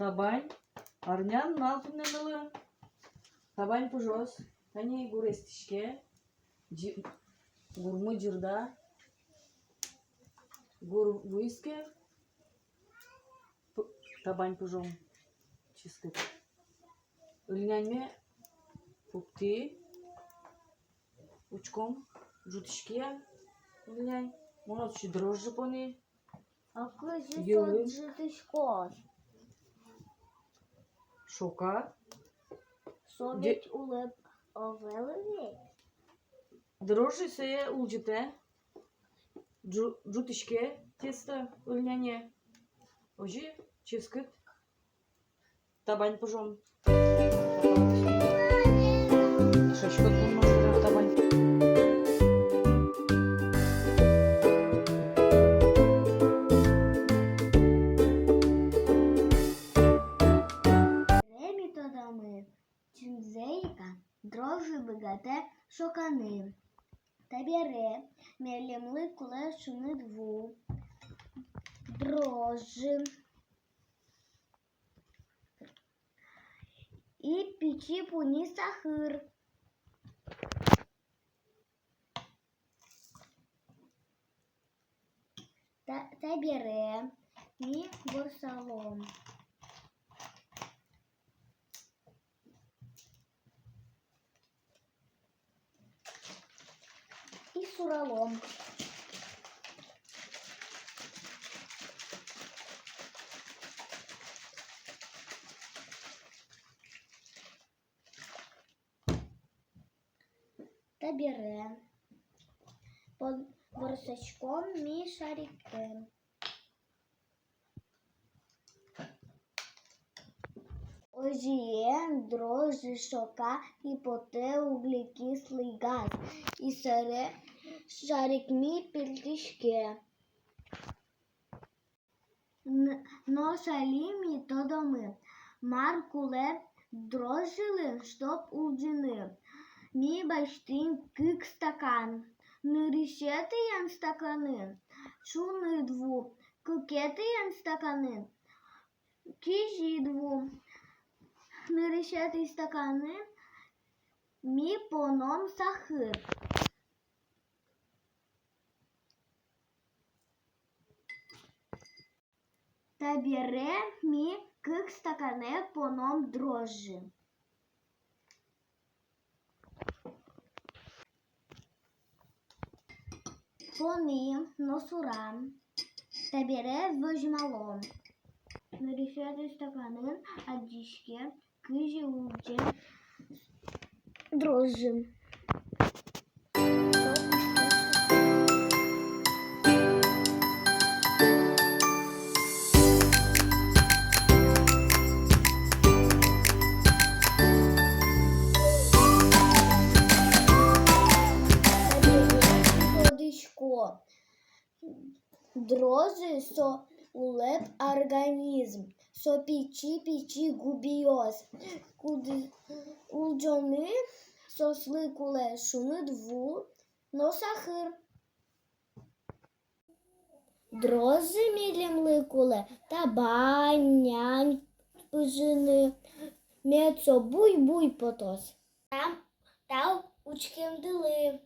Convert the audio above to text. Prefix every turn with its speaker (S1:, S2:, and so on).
S1: табань. Арнян малтыннымылы. Табань пужос. Тани гурестишке. Гурмы жырда. Гур вуиске. Табань пужом. Чискет. Ильнянме пукти. Учком. Жутишкия. Ильнян. Монот ще дрожжи пони.
S2: А кызы
S1: Йылы.
S2: жытышкос.
S1: Шока.
S2: Совет улып овелы.
S1: Дрожжи сее улжите. Жутишке. Тесто. Ильняне. Ожи. Чискет. Табань пужом. Шашкот пужом. Табань.
S2: Методами чимзейка дрожжи богате шокани. Табере мелемли куле шуни дву. Дрожжи. И печи пуни сахар. Табере ми борсалом. И суралом. Табере под борсачком ми шарики. Ожіє дрожжі, шока і поте углекислий газ. І сере шарик мі пільтишке. Ношалі методами. Маркуле дрожжили, щоб улджини. Мі баштин кик стакан. Нирішети ян стакани. Шуни дву. Кикети ян стакани. Кижі дву. Нирішети стакани. Мі поном сахар. Табере мі кик стакане поном дрожжи. Пони носурам. Табере вожмалом. Нирішети стакани, адішке, кижі улче, дрожжи. Дрожжи со улеп организм, со пичи губиоз, куди улджони со сликуле шуни дву, но сахар. Дрожжи мілім ликуле, табань, пижини, мецо буй потос. Там учкем дили.